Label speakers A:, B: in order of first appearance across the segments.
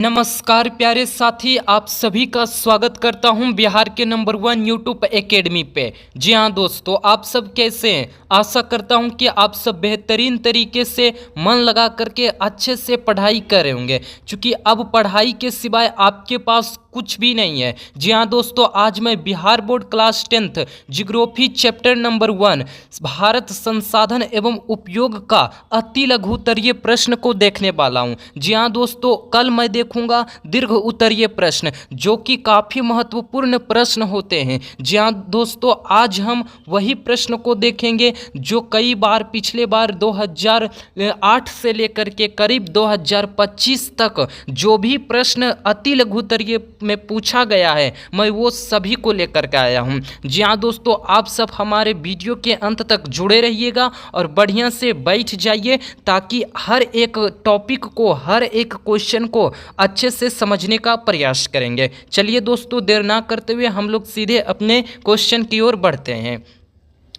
A: नमस्कार प्यारे साथी, आप सभी का स्वागत करता हूं बिहार के नंबर 1 यूट्यूब एकेडमी पे। जी हाँ दोस्तों, आप सब कैसे हैं? आशा करता हूं कि आप सब बेहतरीन तरीके से मन लगा करके अच्छे से पढ़ाई कर रहे होंगे, क्योंकि अब पढ़ाई के सिवाय आपके पास कुछ भी नहीं है। जी हाँ दोस्तों, आज मैं Bihar board class 10th geography chapter number 1 Bharat संसाधन एवं उपयोग का अति लघु उत्तरीय प्रश्न को देखने वाला हूँ। जी हाँ दोस्तों, कल मैं देखूंगा दीर्घ उत्तरीय प्रश्न, जो कि काफ़ी महत्वपूर्ण प्रश्न होते हैं। जी हाँ दोस्तों, आज हम वही प्रश्न को देखेंगे जो कई बार पिछले बार 2008 से लेकर के करीब 2025 तक जो भी प्रश्न अति लघु उत्तरीय में पूछा गया है, मैं वो सभी को लेकर के आया हूँ। जी हाँ दोस्तों, आप सब हमारे वीडियो के अंत तक जुड़े रहिएगा और बढ़िया से बैठ जाइए, ताकि हर एक टॉपिक को, हर एक क्वेश्चन को अच्छे से समझने का प्रयास करेंगे। चलिए दोस्तों, देर ना करते हुए हम लोग सीधे अपने क्वेश्चन की ओर बढ़ते हैं।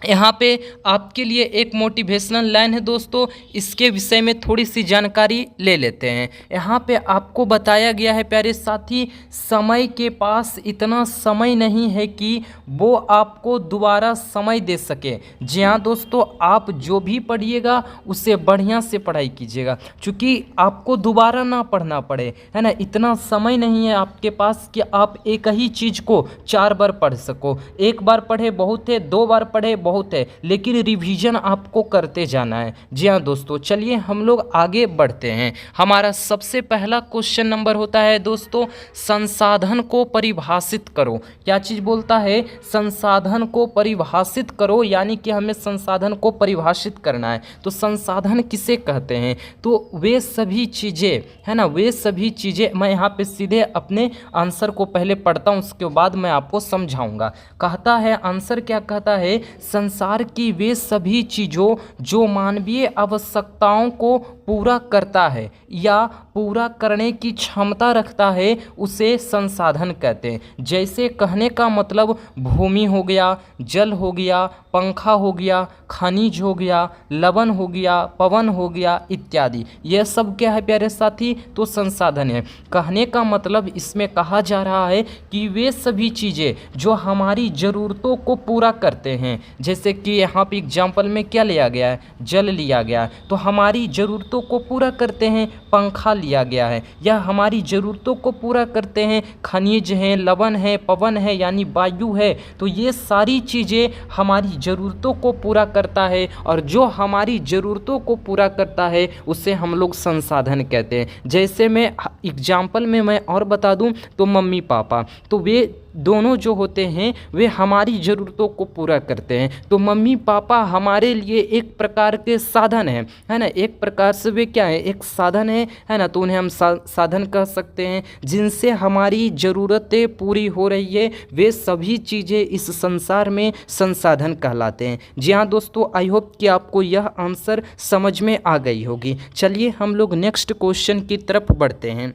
A: यहाँ पे आपके लिए एक मोटिवेशनल लाइन है दोस्तों, इसके विषय में थोड़ी सी जानकारी ले लेते हैं। यहाँ पे आपको बताया गया है प्यारे साथी, समय के पास इतना समय नहीं है कि वो आपको दोबारा समय दे सके। जी हाँ दोस्तों, आप जो भी पढ़िएगा उससे बढ़िया से पढ़ाई कीजिएगा, क्योंकि आपको दोबारा ना पढ़ना पड़े, है ना। इतना समय नहीं है आपके पास कि आप एक ही चीज़ को 4 बार पढ़ सको। एक बार पढ़े बहुत है, 2 बार पढ़े बहुत है, लेकिन रिवीजन आपको करते जाना है। जी हाँ दोस्तों, चलिए हम लोग आगे बढ़ते हैं। हमारा सबसे पहला क्वेश्चन नंबर होता है दोस्तों, संसाधन को परिभाषित करो। क्या चीज़ बोलता है? संसाधन को परिभाषित करो, यानी कि हमें संसाधन को परिभाषित करना है। तो संसाधन किसे कहते हैं? तो वे सभी चीज़ें, है ना, वे सभी चीज़ें। मैं यहाँ पे सीधे अपने आंसर को पहले पढ़ता हूँ, उसके बाद मैं आपको समझाऊंगा। कहता है, आंसर क्या कहता है? संसार की वे सभी चीज़ों जो मानवीय आवश्यकताओं को पूरा करता है या पूरा करने की क्षमता रखता है, उसे संसाधन कहते हैं। जैसे कहने का मतलब भूमि हो गया, जल हो गया, पंखा हो गया, खनिज हो गया, लवण हो गया, पवन हो गया इत्यादि। यह सब क्या है प्यारे साथी? तो संसाधन है। कहने का मतलब इसमें कहा जा रहा है कि वे सभी चीज़ें जो हमारी ज़रूरतों को पूरा करते हैं, जैसे कि यहाँ पे एग्जाम्पल में क्या लिया गया है? जल लिया गया है, तो हमारी ज़रूरतों को पूरा करते हैं। पंखा लिया गया है, यह हमारी ज़रूरतों को पूरा करते हैं। खनिज हैं, लवण है, पवन है यानी वायु है, तो ये सारी चीज़ें हमारी ज़रूरतों को पूरा करता है, और जो हमारी ज़रूरतों को पूरा करता है उसे हम लोग संसाधन कहते हैं। जैसे मैं एग्जाम्पल में मैं और बता दूं तो मम्मी पापा, तो वे दोनों जो होते हैं वे हमारी ज़रूरतों को पूरा करते हैं। तो मम्मी पापा हमारे लिए एक प्रकार के साधन हैं, है ना। एक प्रकार से वे क्या है? एक साधन है ना। तो उन्हें हम साधन कह सकते हैं, जिनसे हमारी ज़रूरतें पूरी हो रही है। वे सभी चीज़ें इस संसार में संसाधन कहलाते हैं। जी हाँ दोस्तों, आई होप कि आपको यह आंसर समझ में आ गई होगी। चलिए हम लोग नेक्स्ट क्वेश्चन की तरफ बढ़ते हैं।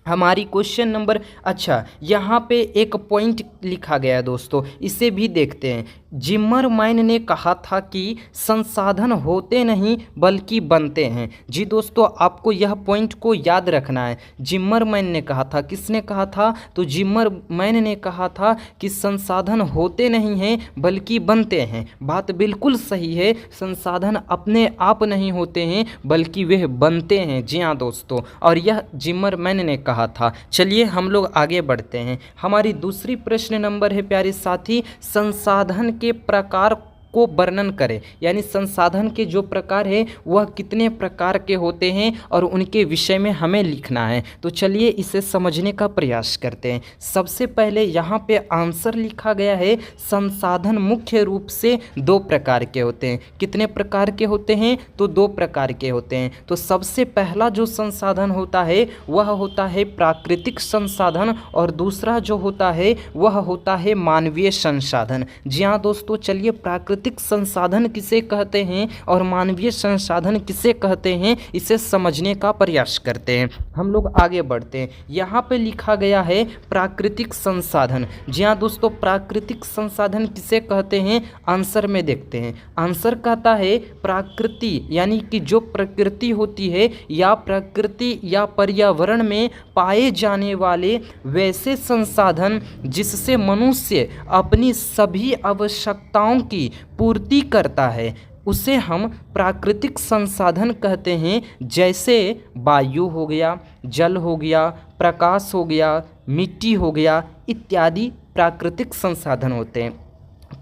A: हमारी क्वेश्चन नंबर, अच्छा यहाँ पे एक पॉइंट लिखा गया है दोस्तों, इसे भी देखते हैं। जिमरमैन ने कहा था कि संसाधन होते नहीं बल्कि बनते हैं। जी दोस्तों, आपको यह पॉइंट को याद रखना है। जिमरमैन ने कहा था, किसने कहा था? तो जिमरमैन ने कहा था कि संसाधन होते नहीं हैं बल्कि बनते हैं। बात बिल्कुल सही है, संसाधन अपने आप नहीं होते हैं बल्कि वे बनते हैं। जी हाँ दोस्तों, और यह जिमरमैन ने कहा था। चलिए हम लोग आगे बढ़ते हैं। हमारी दूसरी प्रश्न नंबर है प्यारे साथी, संसाधन के प्रकार को वर्णन करें, यानी संसाधन के जो प्रकार है वह कितने प्रकार के होते हैं और उनके विषय में हमें लिखना है। तो चलिए इसे समझने का प्रयास करते हैं। सबसे पहले यहाँ पे आंसर लिखा गया है, संसाधन मुख्य रूप से 2 प्रकार के होते हैं। कितने प्रकार के होते हैं? तो 2 प्रकार के होते हैं। तो सबसे पहला जो संसाधन होता है वह होता है प्राकृतिक संसाधन, और दूसरा जो होता है वह होता है मानवीय संसाधन। जी हाँ दोस्तों, चलिए प्राकृतिक प्राकृतिक संसाधन किसे कहते हैं और मानवीय संसाधन किसे कहते हैं, इसे समझने का प्रयास करते हैं। हम लोग आगे बढ़ते हैं। यहाँ पे लिखा गया है प्राकृतिक संसाधन। जी हाँ दोस्तों, प्राकृतिक संसाधन किसे कहते हैं, आंसर में देखते हैं। आंसर कहता है प्रकृति, यानी कि जो प्रकृति होती है या प्रकृति या पर्यावरण में पाए जाने वाले वैसे संसाधन जिससे मनुष्य अपनी सभी आवश्यकताओं की पूर्ति करता है, उसे हम प्राकृतिक संसाधन कहते हैं। जैसे वायु हो गया, जल हो गया, प्रकाश हो गया, मिट्टी हो गया इत्यादि प्राकृतिक संसाधन होते हैं।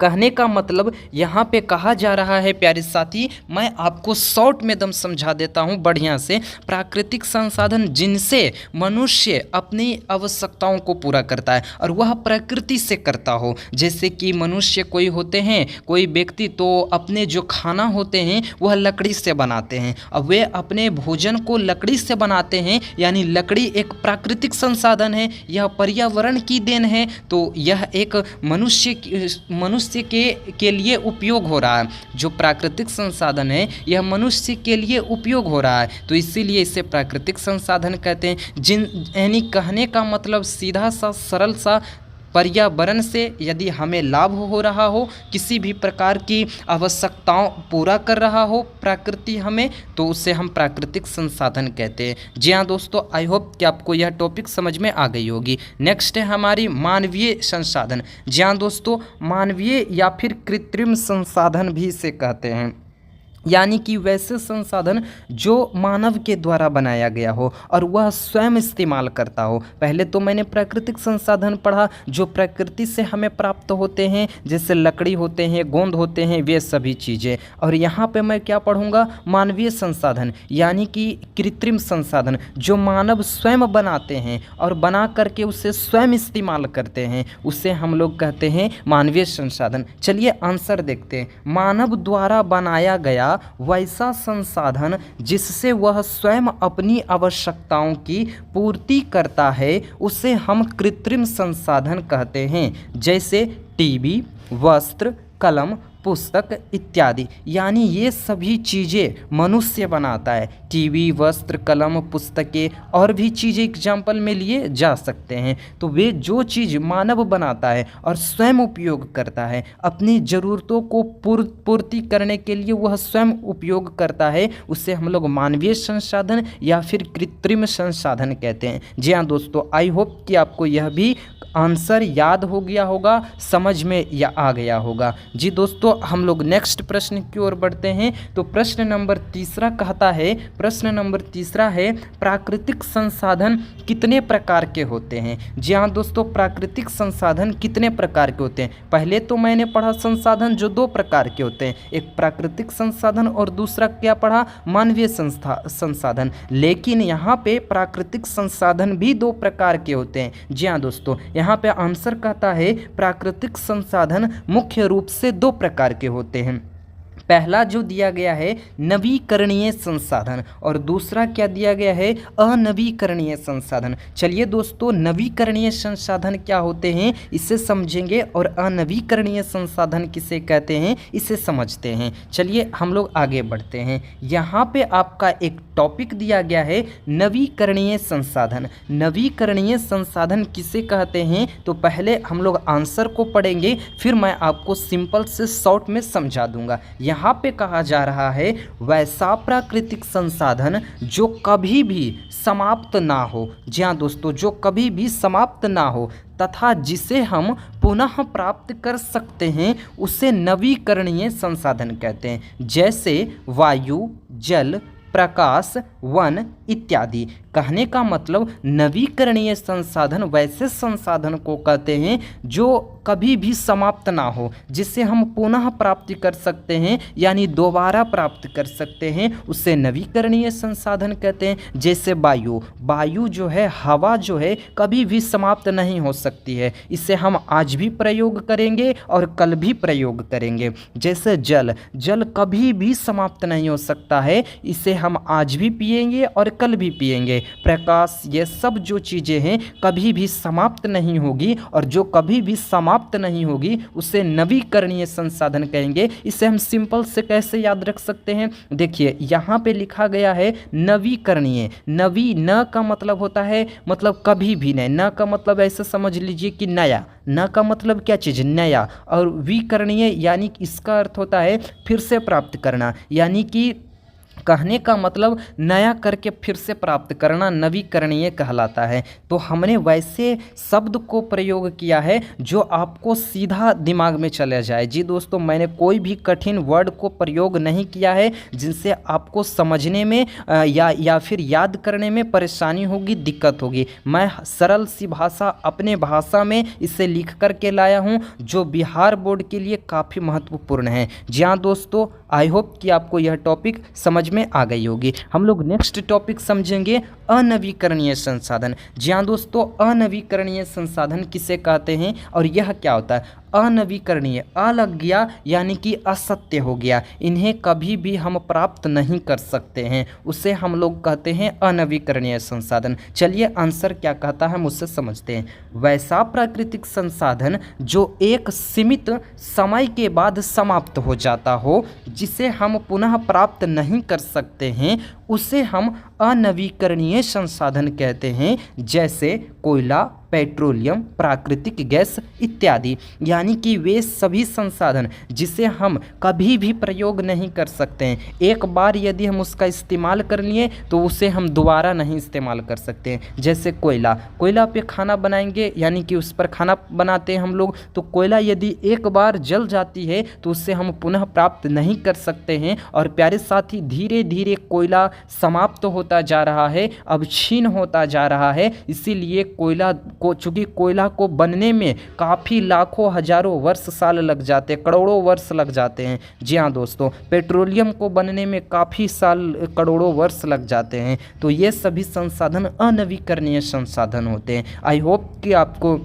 A: कहने का मतलब यहाँ पे कहा जा रहा है प्यारे साथी, मैं आपको शॉर्ट में दम समझा देता हूँ बढ़िया से। प्राकृतिक संसाधन जिनसे मनुष्य अपनी आवश्यकताओं को पूरा करता है और वह प्रकृति से करता हो। जैसे कि मनुष्य कोई होते हैं, कोई व्यक्ति तो अपने जो खाना होते हैं वह लकड़ी से बनाते हैं। अब वे अपने भोजन को लकड़ी से बनाते हैं, यानी लकड़ी एक प्राकृतिक संसाधन है, यह पर्यावरण की देन है। तो यह एक मनुष्य के लिए उपयोग हो रहा है। जो प्राकृतिक संसाधन है यह मनुष्य के लिए उपयोग हो रहा है, तो इसीलिए इसे प्राकृतिक संसाधन कहते हैं। यानी कहने का मतलब सीधा सा सरल सा, पर्यावरण से यदि हमें लाभ हो रहा हो, किसी भी प्रकार की आवश्यकताओं पूरा कर रहा हो प्रकृति हमें, तो उसे हम प्राकृतिक संसाधन कहते हैं। जी हाँ दोस्तों, आई होप कि आपको यह टॉपिक समझ में आ गई होगी। नेक्स्ट है हमारी मानवीय संसाधन। जी हाँ दोस्तों, मानवीय या फिर कृत्रिम संसाधन भी इसे कहते हैं, यानी कि वैसे संसाधन जो मानव के द्वारा बनाया गया हो और वह स्वयं इस्तेमाल करता हो। पहले तो मैंने प्राकृतिक संसाधन पढ़ा जो प्रकृति से हमें प्राप्त होते हैं, जैसे लकड़ी होते हैं, गोंद होते हैं, वे सभी चीज़ें। और यहाँ पे मैं क्या पढ़ूँगा, मानवीय संसाधन, यानी कि कृत्रिम संसाधन जो मानव स्वयं बनाते हैं और बना करके उसे स्वयं इस्तेमाल करते हैं, उसे हम लोग कहते हैं मानवीय संसाधन। चलिए आंसर देखते हैं। मानव द्वारा बनाया गया वैसा संसाधन जिससे वह स्वयं अपनी आवश्यकताओं की पूर्ति करता है, उसे हम कृत्रिम संसाधन कहते हैं। जैसे टीवी, वस्त्र, कलम, पुस्तक इत्यादि, यानी ये सभी चीज़ें मनुष्य बनाता है। टीवी, वस्त्र, कलम, पुस्तकें और भी चीज़ें एग्जाम्पल में लिए जा सकते हैं। तो वे जो चीज़ मानव बनाता है और स्वयं उपयोग करता है, अपनी ज़रूरतों को पूर्ति करने के लिए वह स्वयं उपयोग करता है, उसे हम लोग मानवीय संसाधन या फिर कृत्रिम संसाधन कहते हैं। जी हाँ दोस्तों, आई होप कि आपको यह भी आंसर याद हो गया होगा, समझ में या आ गया होगा। जी दोस्तों, हम लोग नेक्स्ट प्रश्न की ओर बढ़ते हैं। तो प्रश्न नंबर तीसरा कहता है, प्रश्न नंबर तीसरा है प्राकृतिक संसाधन कितने प्रकार के होते हैं। जी हाँ दोस्तों, प्राकृतिक संसाधन कितने प्रकार के होते हैं। पहले तो मैंने पढ़ा संसाधन जो दो प्रकार के होते हैं, एक प्राकृतिक संसाधन और दूसरा क्या पढ़ा, मानवीय संसाधन। लेकिन यहाँ पे प्राकृतिक संसाधन भी दो प्रकार के होते हैं। जी हाँ दोस्तों, यहाँ पे आंसर कहता है प्राकृतिक संसाधन मुख्य रूप से दो प्रकार के होते हैं। पहला जो दिया गया है नवीकरणीय संसाधन और दूसरा क्या दिया गया है, अनवीकरणीय संसाधन। चलिए दोस्तों, नवीकरणीय संसाधन क्या होते हैं इसे समझेंगे और अनवीकरणीय संसाधन किसे कहते हैं इसे समझते हैं। चलिए हम लोग आगे बढ़ते हैं। यहाँ पे आपका एक टॉपिक दिया गया है नवीकरणीय संसाधन। नवीकरणीय संसाधन किसे कहते हैं, तो पहले हम लोग आंसर को पढ़ेंगे, फिर मैं आपको सिंपल से शॉर्ट में समझा दूंगा। यहाँ पे कहा जा रहा है वैसा प्राकृतिक संसाधन जो कभी भी समाप्त ना हो। जी हाँ दोस्तों, जो कभी भी समाप्त ना हो तथा जिसे हम पुनः प्राप्त कर सकते हैं, उसे नवीकरणीय संसाधन कहते हैं। जैसे वायु, जल, प्रकाश, वन इत्यादि। कहने का मतलब नवीकरणीय संसाधन वैसे संसाधन को कहते हैं जो कभी भी समाप्त ना हो, जिससे हम पुनः प्राप्ति कर सकते हैं, यानी दोबारा प्राप्त कर सकते हैं, उससे नवीकरणीय संसाधन कहते हैं। जैसे वायु, वायु जो है, हवा जो है, कभी भी समाप्त नहीं हो सकती है, इसे हम आज भी प्रयोग करेंगे और कल भी प्रयोग करेंगे। जैसे जल, जल कभी भी समाप्त नहीं हो सकता है, इसे हम आज भी पिएंगे और कल भी पिएंगे। प्रकाश, ये सब जो चीज़ें हैं कभी भी समाप्त नहीं होगी और जो कभी भी समाप्त समाप्त नहीं होगी उसे नवीकरणीय संसाधन कहेंगे। इसे हम सिंपल से कैसे याद रख सकते हैं, देखिए यहाँ पे लिखा गया है नवीकरणीय। नवी न का मतलब होता है मतलब कभी भी नहीं, न का मतलब ऐसे समझ लीजिए कि नया, न का मतलब क्या चीज़, नया, और विकरणीय यानी इसका अर्थ होता है फिर से प्राप्त करना, यानी कि कहने का मतलब नया करके फिर से प्राप्त करना नवीकरणीय कहलाता है। तो हमने वैसे शब्द को प्रयोग किया है जो आपको सीधा दिमाग में चले जाए। जी दोस्तों, मैंने कोई भी कठिन वर्ड को प्रयोग नहीं किया है जिनसे आपको समझने में या फिर याद करने में परेशानी होगी, दिक्कत होगी। मैं सरल सी भाषा अपने भाषा में इसे लिख करके लाया हूँ जो बिहार बोर्ड के लिए काफ़ी महत्वपूर्ण है। जी हाँ दोस्तों, आई होप कि आपको यह टॉपिक समझ में आ गई होगी। हम लोग नेक्स्ट टॉपिक समझेंगे अनवीकरणीय संसाधन। जी हाँ दोस्तों, अनवीकरणीय संसाधन किसे कहते हैं और यह क्या होता है। अनवीकरणीय, अ लग गया यानी कि असत्य हो गया, इन्हें कभी भी हम प्राप्त नहीं कर सकते हैं, उसे हम लोग कहते हैं अनवीकरणीय संसाधन। चलिए आंसर क्या कहता है हम उससे समझते हैं। वैसा प्राकृतिक संसाधन जो एक सीमित समय के बाद समाप्त हो जाता हो, जिसे हम पुनः प्राप्त नहीं कर सकते हैं, उसे हम अनवीकरणीय संसाधन कहते हैं। जैसे कोयला, पेट्रोलियम, प्राकृतिक गैस इत्यादि, यानी कि वे सभी संसाधन जिसे हम कभी भी प्रयोग नहीं कर सकते हैं। एक बार यदि हम उसका इस्तेमाल कर लिए तो उसे हम दोबारा नहीं इस्तेमाल कर सकते हैं। जैसे कोयला, कोयला पे खाना बनाएंगे यानी कि उस पर खाना बनाते हैं हम लोग, तो कोयला यदि एक बार जल जाती है तो उससे हम पुनः प्राप्त नहीं कर सकते हैं। और प्यारे साथी, धीरे धीरे कोयला समाप्त होता जा रहा है, अब क्षीण होता जा रहा है। इसीलिए कोयला को, चूँकि कोयला को बनने में काफ़ी लाखों हजारों वर्ष साल लग जाते हैं, करोड़ों वर्ष लग जाते हैं। जी हाँ दोस्तों, पेट्रोलियम को बनने में काफ़ी साल, करोड़ों वर्ष लग जाते हैं। तो ये सभी संसाधन अनवीकरणीय संसाधन होते हैं। आई होप कि आपको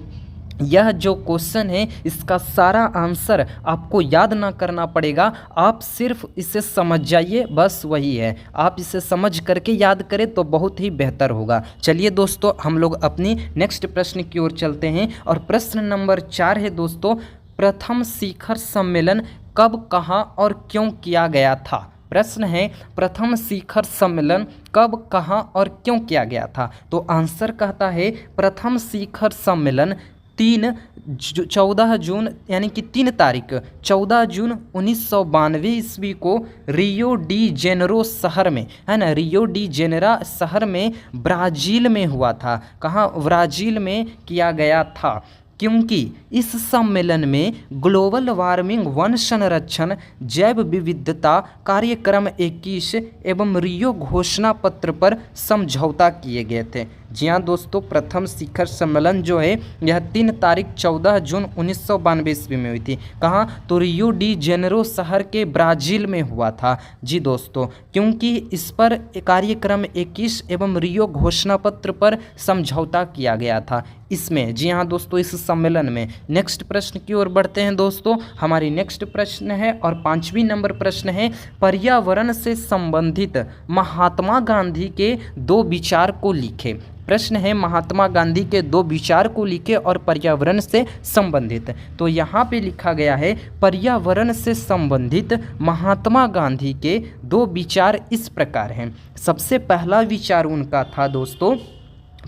A: यह जो क्वेश्चन है इसका सारा आंसर आपको याद ना करना पड़ेगा, आप सिर्फ इसे समझ जाइए, बस वही है। आप इसे समझ करके याद करें तो बहुत ही बेहतर होगा। चलिए दोस्तों, हम लोग अपनी नेक्स्ट प्रश्न की ओर चलते हैं और प्रश्न नंबर 4 है दोस्तों, प्रथम शिखर सम्मेलन कब, कहाँ और क्यों किया गया था। प्रश्न है, प्रथम शिखर सम्मेलन कब, कहाँ और क्यों किया गया था। तो आंसर कहता है प्रथम शिखर सम्मेलन 14 जून यानी कि 3 तारीख 14 जून 1992 ईस्वी को रियो डी जेनेरो शहर में, है ना, रियो डी जेनेरो शहर में ब्राज़ील में हुआ था। कहाँ, ब्राज़ील में किया गया था, क्योंकि इस सम्मेलन में ग्लोबल वार्मिंग, वन संरक्षण, जैव विविधता कार्यक्रम 21 एवं रियो घोषणा पत्र पर समझौता किए गए थे। जी हाँ दोस्तों, प्रथम शिखर सम्मेलन जो है यह 3 तारीख 14 जून 1992 ईस्वी में हुई थी। कहाँ, तो रियो डी जेनेरो शहर के ब्राज़ील में हुआ था। जी दोस्तों, क्योंकि इस पर कार्यक्रम 21 एवं रियो घोषणा पत्र पर समझौता किया गया था इसमें। जी हाँ दोस्तों, इस सम्मेलन में। नेक्स्ट प्रश्न की ओर बढ़ते हैं दोस्तों। हमारी नेक्स्ट प्रश्न है और 5वीं नंबर प्रश्न है, पर्यावरण से संबंधित महात्मा गांधी के 2 विचार को लिखे। प्रश्न है, महात्मा गांधी के 2 विचार को लिखे और पर्यावरण से संबंधित। तो यहाँ पे लिखा गया है, पर्यावरण से संबंधित महात्मा गांधी के 2 विचार इस प्रकार हैं। सबसे पहला विचार उनका था दोस्तों,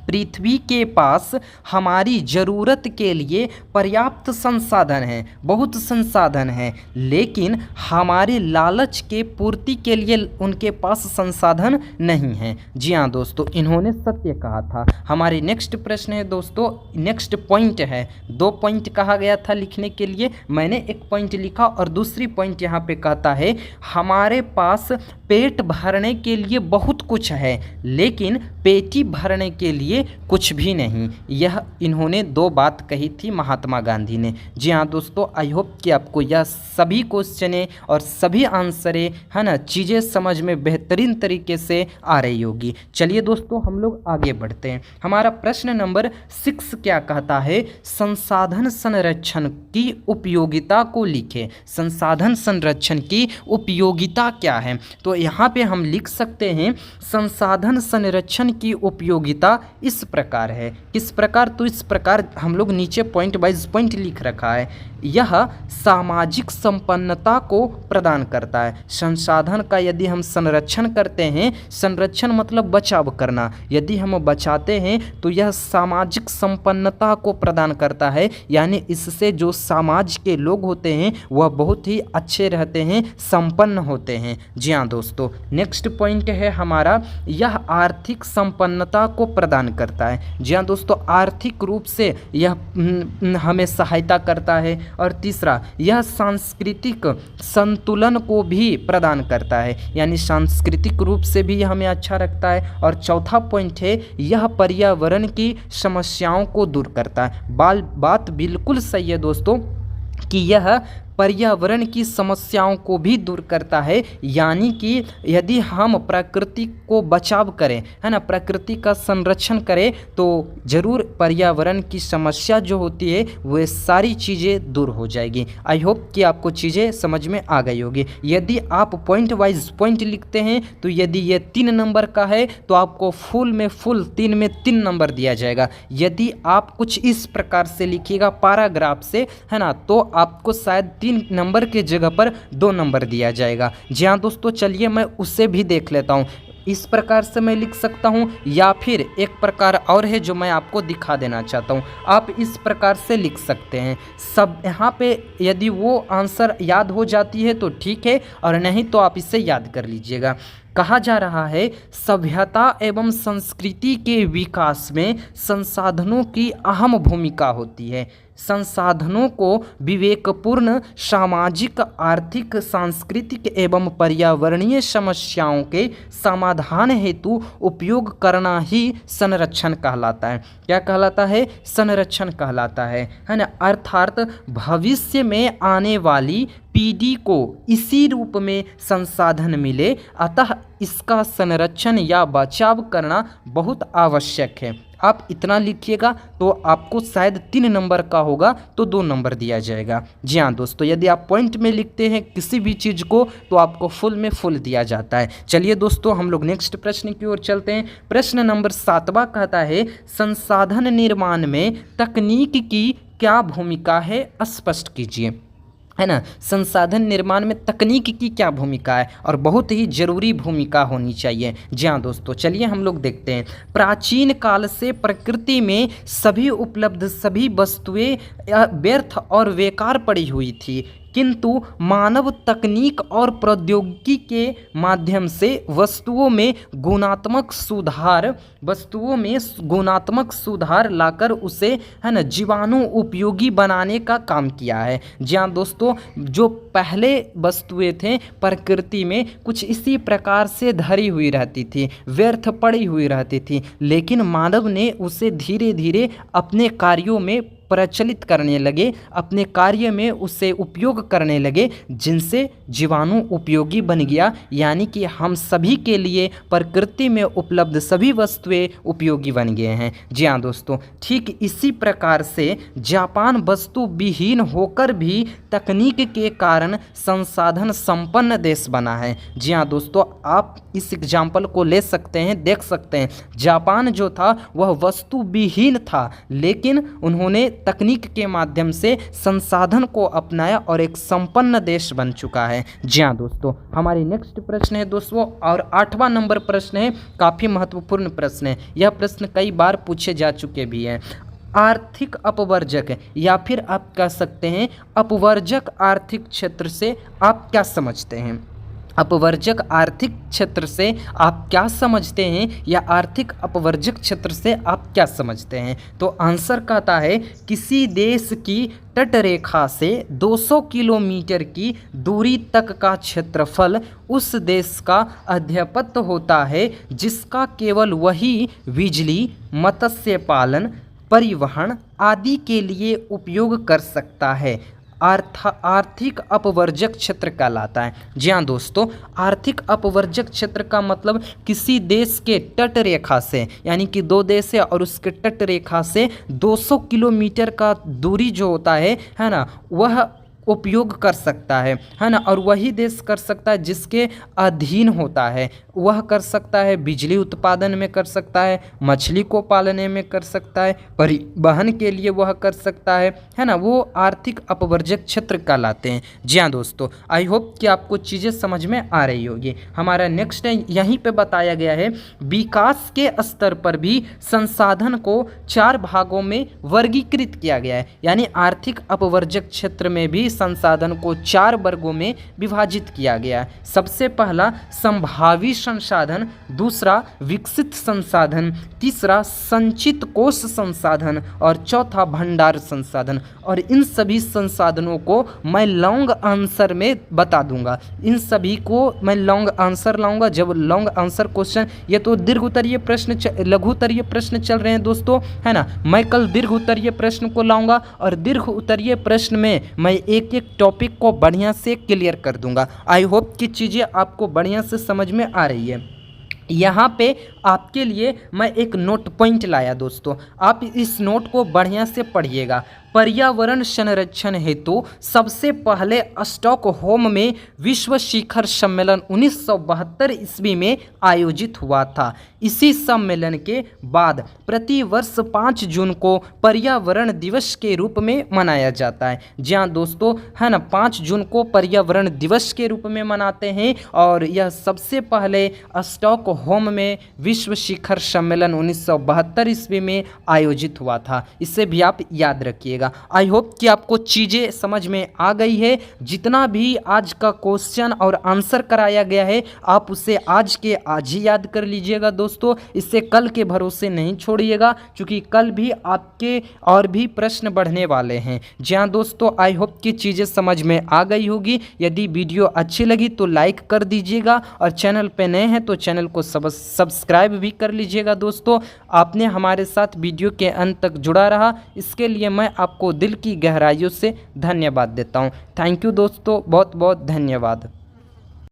A: पृथ्वी के पास हमारी ज़रूरत के लिए पर्याप्त संसाधन हैं, बहुत संसाधन हैं, लेकिन हमारे लालच के पूर्ति के लिए उनके पास संसाधन नहीं हैं। जी हाँ दोस्तों, इन्होंने सत्य कहा था। हमारे नेक्स्ट प्रश्न है दोस्तों, नेक्स्ट पॉइंट है, 2 पॉइंट कहा गया था लिखने के लिए, मैंने 1 पॉइंट लिखा और दूसरी पॉइंट यहाँ पे कहता है, हमारे पास पेट भरने के लिए बहुत कुछ है लेकिन पेटी भरने के लिए कुछ भी नहीं। यह इन्होंने 2 बात कही थी महात्मा गांधी ने। जी हाँ दोस्तों, आई होप कि आपको यह सभी क्वेश्चनें और सभी आंसरें, है ना, चीज़ें समझ में बेहतरीन तरीके से आ रही होगी। चलिए दोस्तों, हम लोग आगे बढ़ते हैं। हमारा प्रश्न नंबर 6 क्या कहता है, संसाधन संरक्षण की उपयोगिता को लिखे। संसाधन संरक्षण की उपयोगिता क्या है। तो तो यहाँ पे हम लिख सकते हैं संसाधन संरक्षण की उपयोगिता इस प्रकार है। किस प्रकार? तो इस प्रकार हम लोग नीचे पॉइंट वाइज पॉइंट लिख रखा है। यह सामाजिक संपन्नता को प्रदान करता है। संसाधन का यदि हम संरक्षण करते हैं, संरक्षण मतलब बचाव करना, यदि हम बचाते हैं तो यह सामाजिक संपन्नता को प्रदान करता है, यानी इससे जो समाज के लोग होते हैं वह बहुत ही अच्छे रहते हैं, संपन्न होते हैं। जी हाँ दोस्तों, नेक्स्ट पॉइंट है हमारा, यह आर्थिक संपन्नता को प्रदान करता है। जी हाँ दोस्तों, आर्थिक रूप से यह हमें सहायता करता है। और तीसरा, यह सांस्कृतिक संतुलन को भी प्रदान करता है, यानी सांस्कृतिक रूप से भी यह हमें अच्छा रखता है। और चौथा पॉइंट है, यह पर्यावरण की समस्याओं को दूर करता है। बात बिल्कुल सही है दोस्तों कि यह पर्यावरण की समस्याओं को भी दूर करता है, यानी कि यदि हम प्रकृति को बचाव करें, है ना, प्रकृति का संरक्षण करें, तो ज़रूर पर्यावरण की समस्या जो होती है वह सारी चीज़ें दूर हो जाएगी। आई होप कि आपको चीज़ें समझ में आ गई होगी। यदि आप पॉइंट वाइज पॉइंट लिखते हैं तो यदि ये 3 नंबर का है तो आपको फुल में फुल 3 में 3 नंबर दिया जाएगा। यदि आप कुछ इस प्रकार से लिखिएगा पैराग्राफ से, है ना, तो आपको शायद 3 नंबर के जगह पर 2 नंबर दिया जाएगा। जी हाँ दोस्तों, चलिए मैं उससे भी देख लेता हूँ। इस प्रकार से मैं लिख सकता हूँ, या फिर एक प्रकार और है जो मैं आपको दिखा देना चाहता हूँ। आप इस प्रकार से लिख सकते हैं। सब यहाँ पे यदि वो आंसर याद हो जाती है तो ठीक है, और नहीं तो आप इसे याद कर लीजिएगा। कहा जा रहा है, सभ्यता एवं संस्कृति के विकास में संसाधनों की अहम भूमिका होती है। संसाधनों को विवेकपूर्ण सामाजिक, आर्थिक, सांस्कृतिक एवं पर्यावरणीय समस्याओं के समाधान हेतु उपयोग करना ही संरक्षण कहलाता है। क्या कहलाता है? संरक्षण कहलाता है ना। अर्थात भविष्य में आने वाली पीढ़ी को इसी रूप में संसाधन मिले, अतः इसका संरक्षण या बचाव करना बहुत आवश्यक है। आप इतना लिखिएगा तो आपको शायद 3 नंबर का होगा तो 2 नंबर दिया जाएगा। जी हाँ दोस्तों, यदि आप पॉइंट में लिखते हैं किसी भी चीज़ को तो आपको फुल में फुल दिया जाता है। चलिए दोस्तों, हम लोग नेक्स्ट प्रश्न की ओर चलते हैं। प्रश्न नंबर 7वां कहता है, संसाधन निर्माण में तकनीक की क्या भूमिका है, स्पष्ट कीजिए। है ना, संसाधन निर्माण में तकनीक की क्या भूमिका है, और बहुत ही ज़रूरी भूमिका होनी चाहिए। जी हाँ दोस्तों, चलिए हम लोग देखते हैं। प्राचीन काल से प्रकृति में सभी उपलब्ध सभी वस्तुएं व्यर्थ और बेकार पड़ी हुई थी, किंतु मानव तकनीक और प्रौद्योगिकी के माध्यम से वस्तुओं में गुणात्मक सुधार लाकर उसे, है ना, जीवाणु उपयोगी बनाने का काम किया है। जी हाँ दोस्तों, जो पहले वस्तुएं थे प्रकृति में कुछ इसी प्रकार से धरी हुई रहती थी, व्यर्थ पड़ी हुई रहती थी, लेकिन मानव ने उसे धीरे धीरे अपने कार्यों में प्रचलित करने लगे, अपने कार्य में उसे उपयोग करने लगे, जिनसे जीवाणु उपयोगी बन गया, यानी कि हम सभी के लिए प्रकृति में उपलब्ध सभी वस्तुएं उपयोगी बन गए हैं। जी हाँ दोस्तों, ठीक इसी प्रकार से जापान वस्तु विहीन होकर भी तकनीक के कारण संसाधन संपन्न देश बना है। जी हाँ दोस्तों, आप इस एग्जाम्पल को ले सकते हैं, देख सकते हैं। जापान जो था वह वस्तु विहीन था, लेकिन उन्होंने तकनीक के माध्यम से संसाधन को अपनाया और एक संपन्न देश बन चुका है। जी हाँ दोस्तों, हमारी नेक्स्ट प्रश्न है दोस्तों, और 8वां नंबर प्रश्न है, काफ़ी महत्वपूर्ण प्रश्न है। यह प्रश्न कई बार पूछे जा चुके भी हैं। आर्थिक अपवर्जक, या फिर आप कह सकते हैं अपवर्जक आर्थिक क्षेत्र से आप क्या समझते हैं? अपवर्जक आर्थिक क्षेत्र से आप क्या समझते हैं, या आर्थिक अपवर्जक क्षेत्र से आप क्या समझते हैं? तो आंसर कहता है, किसी देश की तटरेखा से 200 किलोमीटर की दूरी तक का क्षेत्रफल उस देश का आधिपत्य होता है, जिसका केवल वही बिजली, मत्स्य पालन, परिवहन आदि के लिए उपयोग कर सकता है। आर्थिक अपवर्जक क्षेत्र कहलाता है। जी हाँ दोस्तों, आर्थिक अपवर्जक क्षेत्र का मतलब किसी देश के तट रेखा से, यानी कि 2 देश है और उसके तट रेखा से 200 किलोमीटर का दूरी जो होता है ना, वह उपयोग कर सकता है ना। और वही देश कर सकता है जिसके अधीन होता है, वह कर सकता है। बिजली उत्पादन में कर सकता है, मछली को पालने में कर सकता है, परिवहन के लिए वह कर सकता है ना। वो आर्थिक अपवर्जक क्षेत्र कहलाते हैं। जी हाँ दोस्तों, आई होप कि आपको चीज़ें समझ में आ रही होगी। हमारा नेक्स्ट है, यहीं पे बताया गया है विकास के स्तर पर भी संसाधन को 4 भागों में वर्गीकृत किया गया है। यानी आर्थिक अपवर्जक क्षेत्र में भी संसाधन को 4 वर्गों में विभाजित किया गया है। सबसे पहला संभावी संसाधन, दूसरा विकसित संसाधन, तीसरा संचित कोष संसाधन और चौथा भंडार संसाधन। और इन सभी संसाधनों को मैं लॉन्ग आंसर में बता दूंगा। इन सभी को मैं लॉन्ग आंसर लाऊंगा। जब लॉन्ग आंसर क्वेश्चन, ये तो दीर्घ उत्तरीय प्रश्न, लघु उत्तरीय प्रश्न चल रहे हैं दोस्तों, है ना। मैं कल दीर्घ उत्तरीय प्रश्न को लाऊंगा और दीर्घ उत्तरीय प्रश्न में मैं एक एक टॉपिक को बढ़िया से क्लियर कर दूंगा। आई होप कि चीज़ें आपको बढ़िया से समझ में आ रही है। यहाँ पे आपके लिए मैं एक नोट पॉइंट लाया दोस्तों, आप इस नोट को बढ़िया से पढ़िएगा। पर्यावरण संरक्षण हेतु सबसे पहले स्टॉकहोम में विश्व शिखर सम्मेलन 1972 ईस्वी में आयोजित हुआ था। इसी सम्मेलन के बाद प्रति वर्ष 5 जून को पर्यावरण दिवस के रूप में मनाया जाता है। जी हाँ दोस्तों, है ना, 5 जून को पर्यावरण दिवस के रूप में मनाते हैं। और यह सबसे पहले स्टॉकहोम में विश्व शिखर सम्मेलन 1972 ईस्वी में आयोजित हुआ था। इसे भी आप याद रखिएगा। आई होप कि आपको चीज़ें समझ में आ गई है। जितना भी आज का क्वेश्चन और आंसर कराया गया है, आप उसे आज के आज ही याद कर लीजिएगा दोस्तों। इससे कल के भरोसे नहीं छोड़िएगा, क्योंकि कल भी आपके और भी प्रश्न बढ़ने वाले हैं। जी हाँ दोस्तों, आई होप कि चीज़ें समझ में आ गई होगी। यदि वीडियो अच्छी लगी तो लाइक कर दीजिएगा, और चैनल पे नए हैं तो चैनल को सब्सक्राइब भी कर लीजिएगा दोस्तों। आपने हमारे साथ वीडियो के अंत तक जुड़ा रहा, इसके लिए मैं आपको दिल की गहराइयों से धन्यवाद देता हूँ। थैंक यू दोस्तों, बहुत बहुत धन्यवाद।